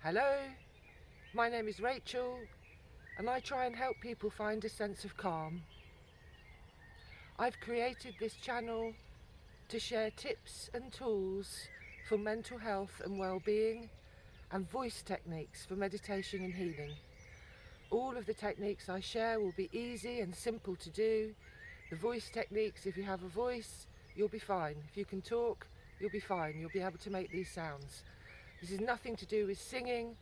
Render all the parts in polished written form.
Hello, my name is Rachel and I try and help people find a sense of calm. I've created this channel to share tips and tools for mental health and well-being and voice techniques for meditation and healing. All of the techniques I share will be easy and simple to do. The voice techniques, if you have a voice, you'll be fine. If you can talk, you'll be fine. You'll be able to make these sounds. This is nothing to do with singing.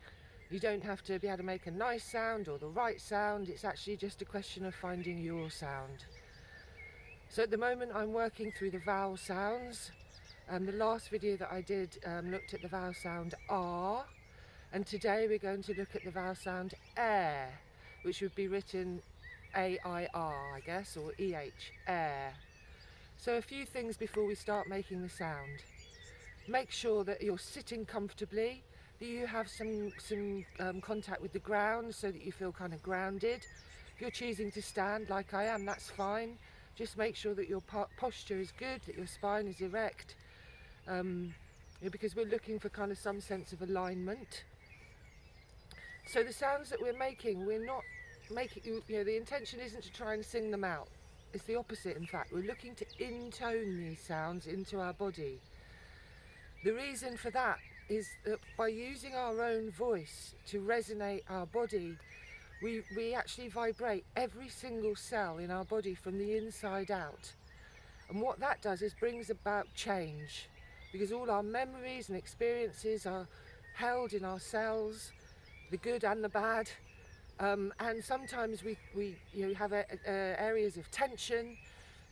You don't have to be able to make a nice sound or the right sound. It's actually just a question of finding your sound. So at the moment I'm working through the vowel sounds. The last video that I did looked at the vowel sound R, and today we're going to look at the vowel sound air, which would be written A-I-R, I guess, or E-H, air. So a few things before we start making the sound. Make sure that you're sitting comfortably, that you have some contact with the ground so that you feel kind of grounded. If you're choosing to stand like I am, that's fine. Just make sure that your posture is good, that your spine is erect, because we're looking for kind of some sense of alignment. So the sounds that we're not making, the intention isn't to try and sing them out. It's the opposite, in fact. We're looking to intone these sounds into our body. The reason for that is that by using our own voice to resonate our body, we actually vibrate every single cell in our body from the inside out. And what that does is brings about change, because all our memories and experiences are held in our cells, the good and the bad. And sometimes we have areas of tension,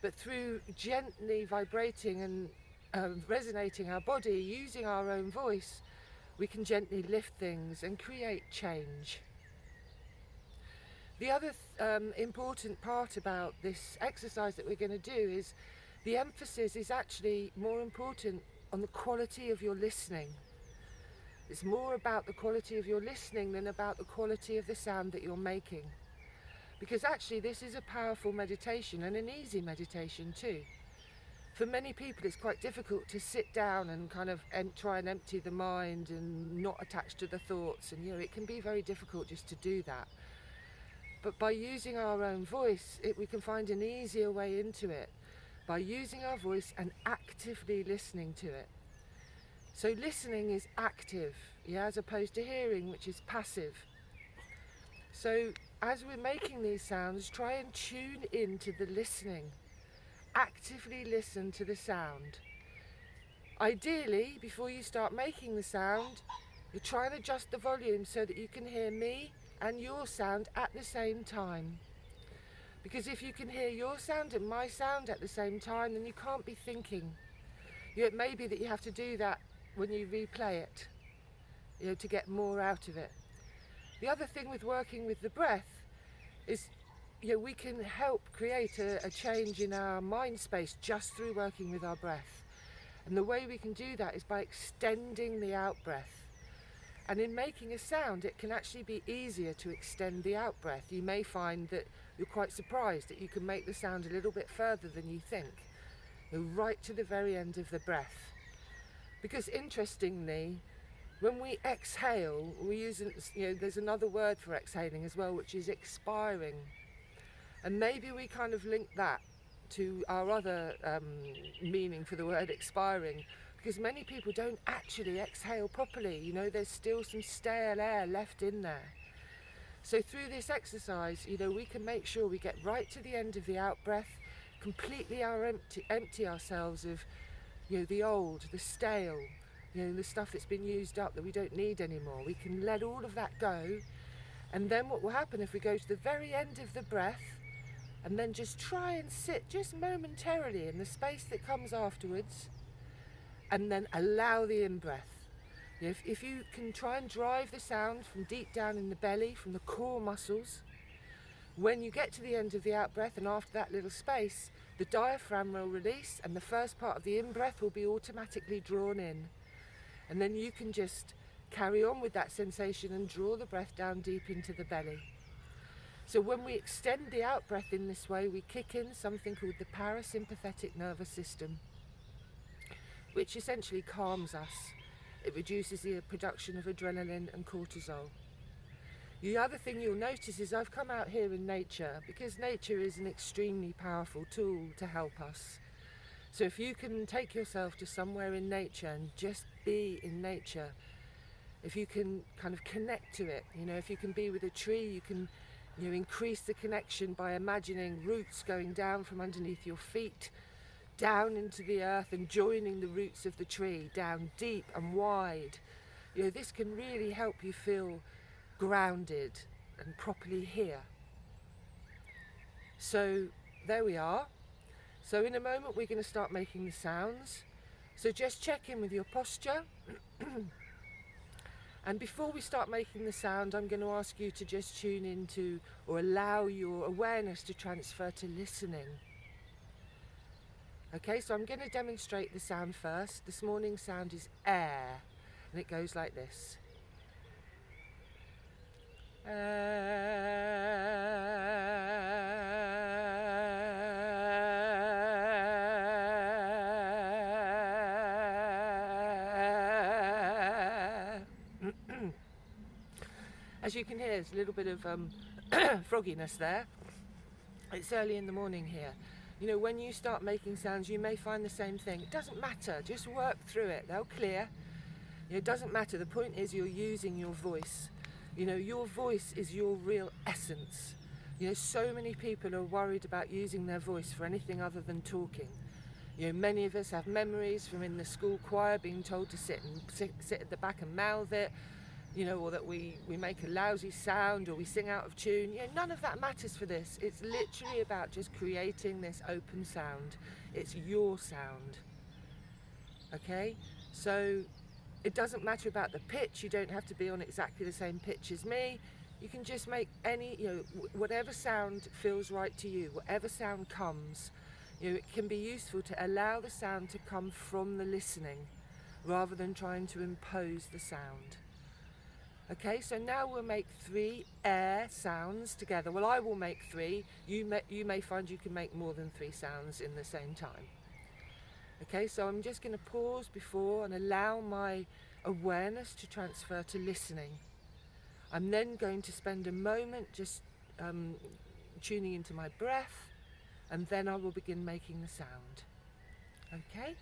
but through gently vibrating and resonating our body, using our own voice, we can gently lift things and create change. The other important part about this exercise that we're going to do is the emphasis is actually more important on the quality of your listening. It's more about the quality of your listening than about the quality of the sound that you're making. Because actually this is a powerful meditation, and an easy meditation too. For many people it's quite difficult to sit down and kind of try and empty the mind and not attach to the thoughts, and it can be very difficult just to do that. But by using our own voice, we can find an easier way into it, by using our voice and actively listening to it. So listening is active, as opposed to hearing, which is passive. So as we're making these sounds, try and tune into the listening. Actively listen to the sound. Ideally, before you start making the sound, you try and adjust the volume so that you can hear me and your sound at the same time. Because if you can hear your sound and my sound at the same time, then you can't be thinking. It may be that you have to do that when you replay it, to get more out of it. The other thing with working with the breath is we can help create a change in our mind space just through working with our breath. And the way we can do that is by extending the out breath. And in making a sound, it can actually be easier to extend the out breath. You may find that you're quite surprised that you can make the sound a little bit further than you think, right to the very end of the breath. Because interestingly, when we exhale, we use, there's another word for exhaling as well, which is expiring. And maybe we kind of link that to our other meaning for the word expiring, because many people don't actually exhale properly. There's still some stale air left in there. So through this exercise, we can make sure we get right to the end of the out breath, completely empty ourselves of the old, the stale, the stuff that's been used up that we don't need anymore. We can let all of that go. And then what will happen if we go to the very end of the breath and then just try and sit just momentarily in the space that comes afterwards, and then allow the in-breath. If you can try and drive the sound from deep down in the belly, from the core muscles, when you get to the end of the out-breath and after that little space, the diaphragm will release and the first part of the in-breath will be automatically drawn in. And then you can just carry on with that sensation and draw the breath down deep into the belly. So when we extend the out-breath in this way, we kick in something called the parasympathetic nervous system, which essentially calms us. It reduces the production of adrenaline and cortisol. The other thing you'll notice is I've come out here in nature, because nature is an extremely powerful tool to help us. So if you can take yourself to somewhere in nature and just be in nature, if you can kind of connect to it, if you can be with a tree, you can increase the connection by imagining roots going down from underneath your feet, down into the earth and joining the roots of the tree, down deep and wide. This can really help you feel grounded and properly here. So there we are. So in a moment we're going to start making the sounds. So just check in with your posture. And before we start making the sound, I'm going to ask you to just tune into, or allow your awareness to transfer to listening. Okay, so I'm going to demonstrate the sound first. This morning's sound is air, and it goes like this. As you can hear, there's a little bit of frogginess there. It's early in the morning here. When you start making sounds, you may find the same thing. It doesn't matter, just work through it, they'll clear. It doesn't matter, the point is you're using your voice. Your voice is your real essence. So many people are worried about using their voice for anything other than talking. Many of us have memories from in the school choir being told to sit at the back and mouth it, or that we make a lousy sound or we sing out of tune. None of that matters for this. It's literally about just creating this open sound. It's your sound. Okay? So it doesn't matter about the pitch. You don't have to be on exactly the same pitch as me. You can just make any, whatever sound feels right to you, whatever sound comes. It can be useful to allow the sound to come from the listening rather than trying to impose the sound. Okay, so now we'll make 3 air sounds together. Well, I will make 3. You may find you can make more than 3 sounds in the same time. Okay, so I'm just going to pause before and allow my awareness to transfer to listening. I'm then going to spend a moment just tuning into my breath, and then I will begin making the sound. Okay?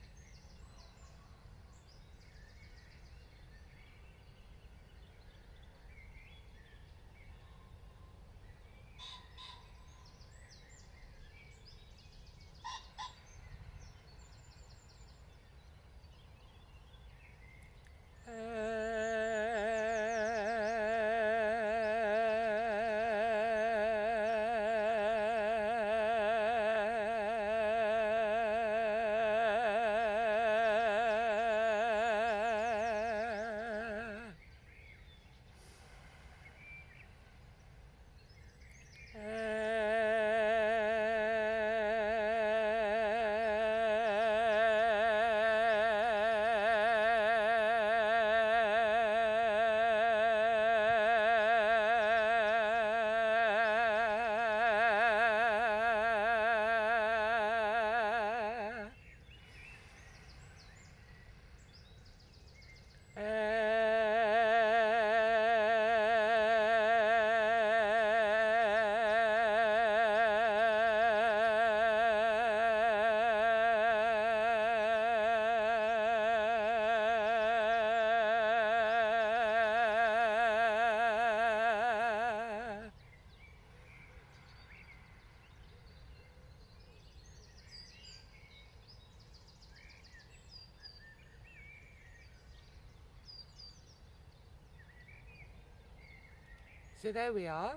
So there we are.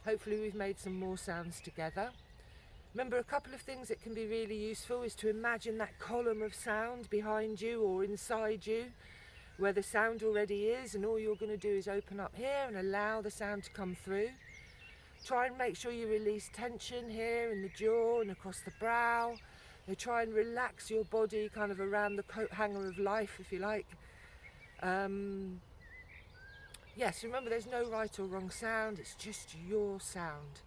Hopefully we've made some more sounds together. Remember, a couple of things that can be really useful is to imagine that column of sound behind you or inside you where the sound already is, and all you're going to do is open up here and allow the sound to come through. Try and make sure you release tension here in the jaw and across the brow. Try and relax your body kind of around the coat hanger of life, if you like. Yes, remember, there's no right or wrong sound, it's just your sound.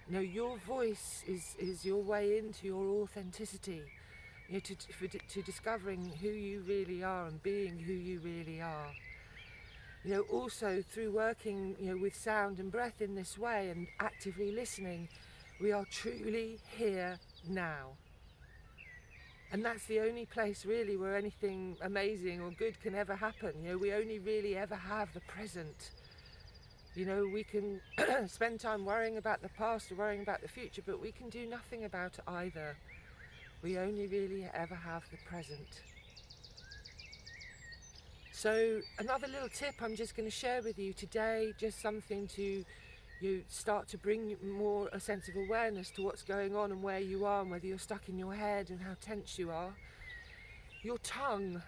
Your voice is your way into your authenticity. to discovering who you really are and being who you really are. Also through working with sound and breath in this way and actively listening, we are truly here now. And that's the only place really where anything amazing or good can ever happen. We only really ever have the present. We can spend time worrying about the past or worrying about the future, but we can do nothing about either. We only really ever have the present. So another little tip I'm just going to share with you today, just something to start to bring more a sense of awareness to what's going on and where you are and whether you're stuck in your head and how tense you are. Your tongue.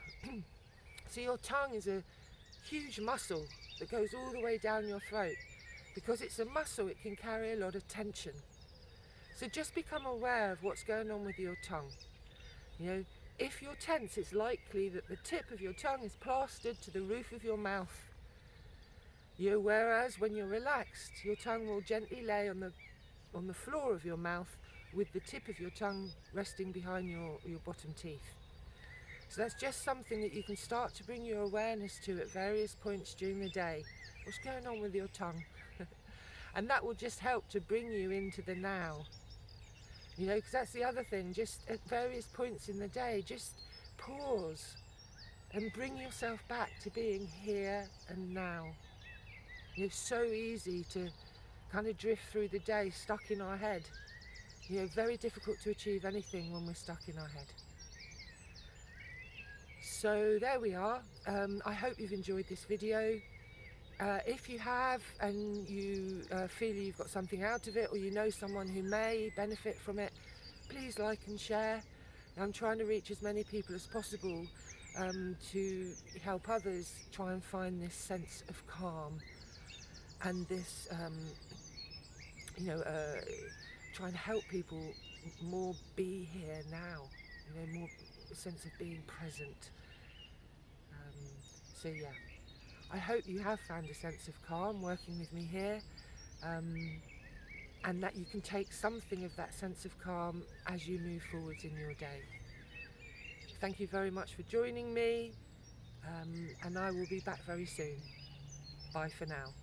So your tongue is a huge muscle that goes all the way down your throat. Because it's a muscle, it can carry a lot of tension. So just become aware of what's going on with your tongue. If you're tense, it's likely that the tip of your tongue is plastered to the roof of your mouth. Whereas when you're relaxed, your tongue will gently lay on the floor of your mouth with the tip of your tongue resting behind your bottom teeth. So that's just something that you can start to bring your awareness to at various points during the day. What's going on with your tongue? And that will just help to bring you into the now. Because that's the other thing, just at various points in the day, just pause and bring yourself back to being here and now. It's so easy to kind of drift through the day stuck in our head. Very difficult to achieve anything when we're stuck in our head. So there we are. I hope you've enjoyed this video. If you have and you feel you've got something out of it, or you know someone who may benefit from it, please like and share. I'm trying to reach as many people as possible to help others try and find this sense of calm and this, trying to help people more be here now, more sense of being present. So yeah. I hope you have found a sense of calm working with me here, and that you can take something of that sense of calm as you move forwards in your day. Thank you very much for joining me, and I will be back very soon. Bye for now.